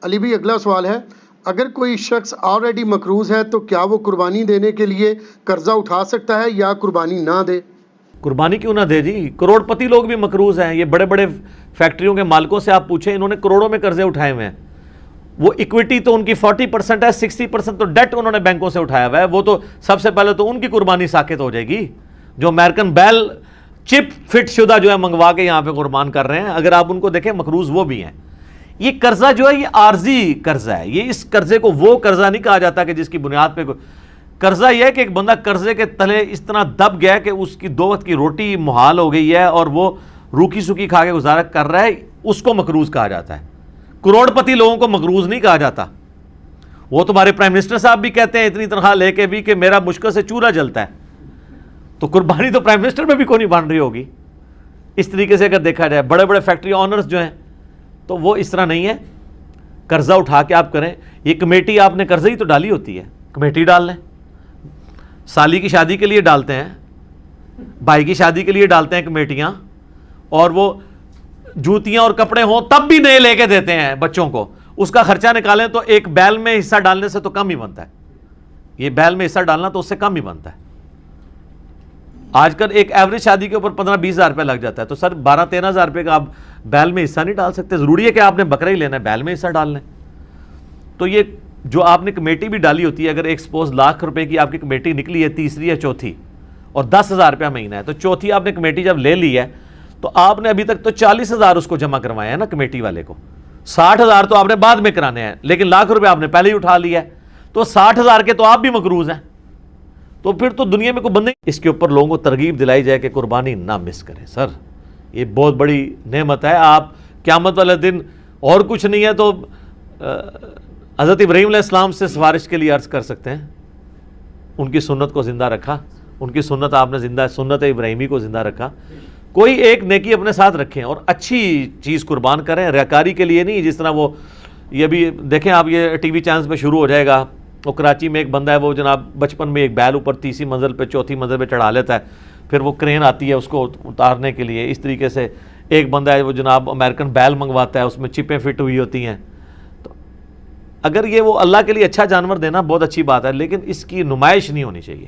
علی بھائی اگلا سوال ہے، اگر کوئی شخص آلریڈی مقروض ہے تو کیا وہ قربانی دینے کے لیے قرضہ اٹھا سکتا ہے یا قربانی نہ دے؟ قربانی کیوں نہ دے جی، کروڑ پتی لوگ بھی مقروض ہیں. یہ بڑے بڑے فیکٹریوں کے مالکوں سے آپ پوچھیں، انہوں نے کروڑوں میں قرضے اٹھائے ہوئے ہیں. وہ ایکویٹی تو ان کی 40% ہے، 60% تو ڈیٹ انہوں نے بینکوں سے اٹھایا ہوا ہے. وہ تو سب سے پہلے تو ان کی قربانی ساقط ہو جائے گی جو امریکن بیل چپ فٹ شدہ جو ہے منگوا کے یہاں پہ قربان کر رہے ہیں. اگر آپ ان کو دیکھیں مقروض وہ بھی ہیں. یہ قرضہ جو ہے یہ عارضی قرضہ ہے. یہ اس قرضے کو وہ قرضہ نہیں کہا جاتا کہ جس کی بنیاد پہ قرضہ یہ ہے کہ ایک بندہ قرضے کے تلے اس طرح دب گیا کہ اس کی 2 وقت کی روٹی محال ہو گئی ہے اور وہ روکی سوکی کھا کے گزارا کر رہا ہے، اس کو مقروض کہا جاتا ہے. کروڑ پتی لوگوں کو مقروض نہیں کہا جاتا. وہ تمہارے پرائم منسٹر صاحب بھی کہتے ہیں اتنی تنخواہ لے کے بھی کہ میرا مشکل سے چولہا جلتا ہے. تو قربانی تو پرائم منسٹر میں بھی کوئی نہیں بن رہی ہوگی. اس طریقے سے اگر دیکھا جائے بڑے بڑے فیکٹری آنرز جو ہیں تو وہ اس طرح نہیں ہے. قرضہ اٹھا کے آپ کریں. یہ کمیٹی آپ نے قرضہ ہی تو ڈالی ہوتی ہے، کمیٹی ڈال لیں. سالی کی شادی کے لیے ڈالتے ہیں، بھائی کی شادی کے لیے ڈالتے ہیں کمیٹیاں، اور وہ جوتیاں اور کپڑے ہوں تب بھی نئے لے کے دیتے ہیں بچوں کو. اس کا خرچہ نکالیں تو ایک بیل میں حصہ ڈالنے سے تو کم ہی بنتا ہے. یہ بیل میں حصہ ڈالنا تو اس سے کم ہی بنتا ہے. آج کل ایک ایوریج شادی کے اوپر 15-20 ہزار روپے لگ جاتا ہے. تو سر 12-13 ہزار روپے کا آپ بیل میں حصہ نہیں ڈال سکتے؟ ضروری ہے کہ آپ نے بکرا ہی لینا ہے، بیل میں حصہ ڈال لیں. تو یہ جو آپ نے کمیٹی بھی ڈالی ہوتی ہے، اگر ایک سپوز لاکھ روپے کی آپ کی کمیٹی نکلی ہے، تیسری یا چوتھی، اور 10,000 روپیہ مہینہ ہے، تو چوتھی آپ نے کمیٹی جب لے لی ہے تو آپ نے ابھی تک تو 40,000 اس کو جمع کروائے ہیں نا کمیٹی والے کو. 60,000 تو آپ نے بعد میں کرانے ہیں، لیکن لاکھ روپے آپ نے پہلے ہی اٹھا لیا ہے. تو 60,000 کے تو آپ بھی مقروض ہیں. تو پھر تو دنیا میں کوئی بندے اس کے اوپر لوگوں کو ترغیب دلائی جائے کہ قربانی نہ مس کریں. سر یہ بہت بڑی نعمت ہے. آپ قیامت والے دن اور کچھ نہیں ہے تو حضرت ابراہیم علیہ السلام سے سفارش کے لیے عرض کر سکتے ہیں. ان کی سنت کو زندہ رکھا، ان کی سنت آپ نے زندہ، سنت ابراہیمی کو زندہ رکھا. کوئی ایک نیکی اپنے ساتھ رکھیں اور اچھی چیز قربان کریں، ریاکاری کے لیے نہیں. جس طرح وہ یہ بھی دیکھیں آپ، یہ ٹی وی چینلز پہ شروع ہو جائے گا. وہ کراچی میں ایک بندہ ہے، وہ جناب بچپن میں ایک بیل اوپر 30 منزل پہ 4تھی منزل پہ چڑھا لیتا ہے، پھر وہ کرین آتی ہے اس کو اتارنے کے لیے. اس طریقے سے ایک بندہ ہے وہ جناب امریکن بیل منگواتا ہے، اس میں چپیں فٹ ہوئی ہوتی ہیں. تو اگر یہ وہ اللہ کے لیے اچھا جانور دینا بہت اچھی بات ہے، لیکن اس کی نمائش نہیں ہونی چاہیے.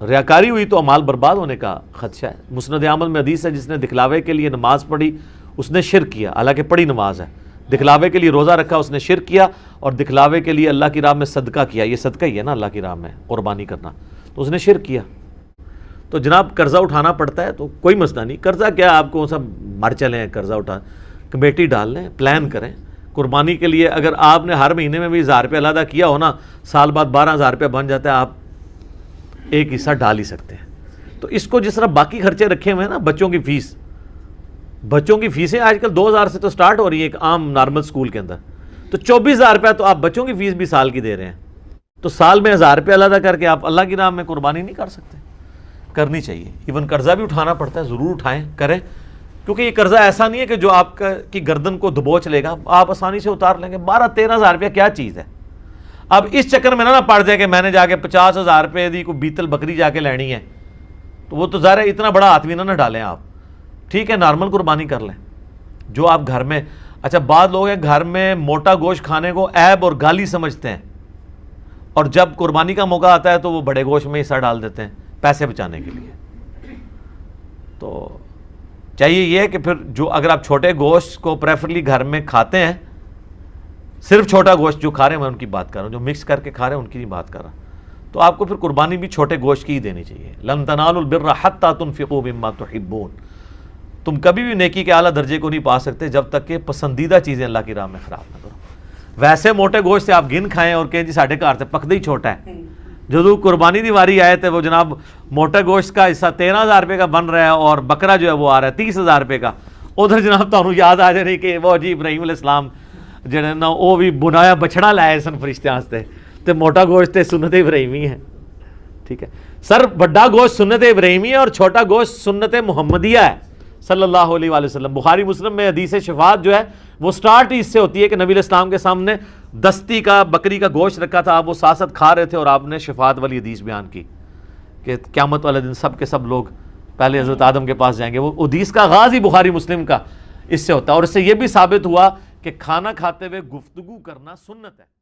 ریاکاری ہوئی تو اعمال برباد ہونے کا خدشہ ہے. مسند احمد میں حدیث ہے، جس نے دکھلاوے کے لیے نماز پڑھی اس نے شرک کیا، حالانکہ پڑھی نماز ہے. دکھلاوے کے لیے روزہ رکھا اس نے شرک کیا، اور دکھلاوے کے لیے اللہ کی راہ میں صدقہ کیا. یہ صدقہ ہی ہے نا اللہ کی راہ میں قربانی کرنا، تو اس نے شرک کیا. تو جناب قرضہ اٹھانا پڑتا ہے تو کوئی مسئلہ نہیں. قرضہ کیا آپ کو سب مر چلیں، قرضہ اٹھا کمیٹی ڈال لیں، پلان کریں قربانی کے لیے. اگر آپ نے ہر مہینے میں بھی 1,000 روپے علیحدہ کیا ہو نا، سال بعد 12,000 روپے بن جاتا ہے، آپ ایک حصہ ڈال ہی سکتے ہیں. تو اس کو جس طرح باقی خرچے رکھے ہوئے ہیں نا، بچوں کی فیس، بچوں کی فیسیں آج کل 2,000 سے تو سٹارٹ ہو رہی ہیں ایک عام نارمل سکول کے اندر. تو 24,000 روپے تو آپ بچوں کی فیس بھی سال کی دے رہے ہیں. تو سال میں 1,000 روپے علیحدہ کر کے آپ اللہ کی راہ میں قربانی نہیں کر سکتے؟ کرنی چاہیے. ایون قرضہ بھی اٹھانا پڑتا ہے، ضرور اٹھائیں، کریں. کیونکہ یہ قرضہ ایسا نہیں ہے کہ جو آپ کی گردن کو دبوچ لے گا، آپ آسانی سے اتار لیں گے. 12-13,000 روپیہ کیا چیز ہے؟ اب اس چکر میں نہ پڑ جائے کہ میں نے جا کے 50,000 روپے دی کوئی بیتل بکری جا کے لینی ہے. تو وہ تو ظاہر ہے اتنا بڑا ہاتھ بھی نہ ڈالیں آپ. ٹھیک ہے نارمل قربانی کر لیں جو آپ گھر میں. اچھا بعض لوگ ہیں گھر میں موٹا گوشت کھانے کو عیب اور گالی سمجھتے ہیں، اور جب قربانی کا موقع آتا ہے تو وہ بڑے گوشت میں حصہ ڈال دیتے ہیں پیسے بچانے کے لیے. تو چاہیے یہ ہے کہ پھر جو اگر آپ چھوٹے گوشت کو پریفرلی گھر میں کھاتے ہیں، صرف چھوٹا گوشت جو کھا رہے ہیں میں ان کی بات کر رہا ہوں، جو مکس کر کے کھا رہے ہیں ان کی نہیں بات کر رہا، تو آپ کو پھر قربانی بھی چھوٹے گوشت کی ہی دینی چاہیے. لن تنالوا البر حتى تنفقوا مما تحبون. تم کبھی بھی نیکی کے اعلیٰ درجے کو نہیں پا سکتے جب تک کہ پسندیدہ چیزیں اللہ کی راہ میں خراب نہ کرو. ویسے موٹے گوشت سے آپ گن کھائیں اور کہیں جی ساڑھے گھر سے پکدہ ہی چھوٹا ہے. جو قربانی دی واری آئے تھے وہ جناب موٹے گوشت کا حصہ 13,000 روپے کا بن رہا ہے اور بکرا جو ہے وہ آ رہا ہے 30,000 روپے کا. ادھر جناب تمہیں یاد آ جائے کہ وہ جی ابراہیم علیہ السلام جڑے نا وہ بھی بنایا بچڑا لائے سن فرشتیاں واسطے، تے موٹا گوشت تے سنت ابراہیمی ہے. ٹھیک ہے سر، بڑا گوشت سنت ابراہیمی ہے اور چھوٹا گوشت سنت محمدیہ ہے صلی اللہ علیہ وآلہ وسلم. بخاری مسلم میں حدیث شفاعت جو ہے وہ سٹارٹ ہی اس سے ہوتی ہے کہ نبی علیہ السلام کے سامنے دستی کا بکری کا گوشت رکھا تھا، آپ وہ ساتھ کھا رہے تھے اور آپ نے شفاعت والی حدیث بیان کی کہ قیامت والے دن سب کے سب لوگ پہلے حضرت آدم کے پاس جائیں گے. وہ حدیث کا آغاز ہی بخاری مسلم کا اس سے ہوتا ہے. اور اس سے یہ بھی ثابت ہوا کہ کھانا کھاتے ہوئے گفتگو کرنا سنت ہے.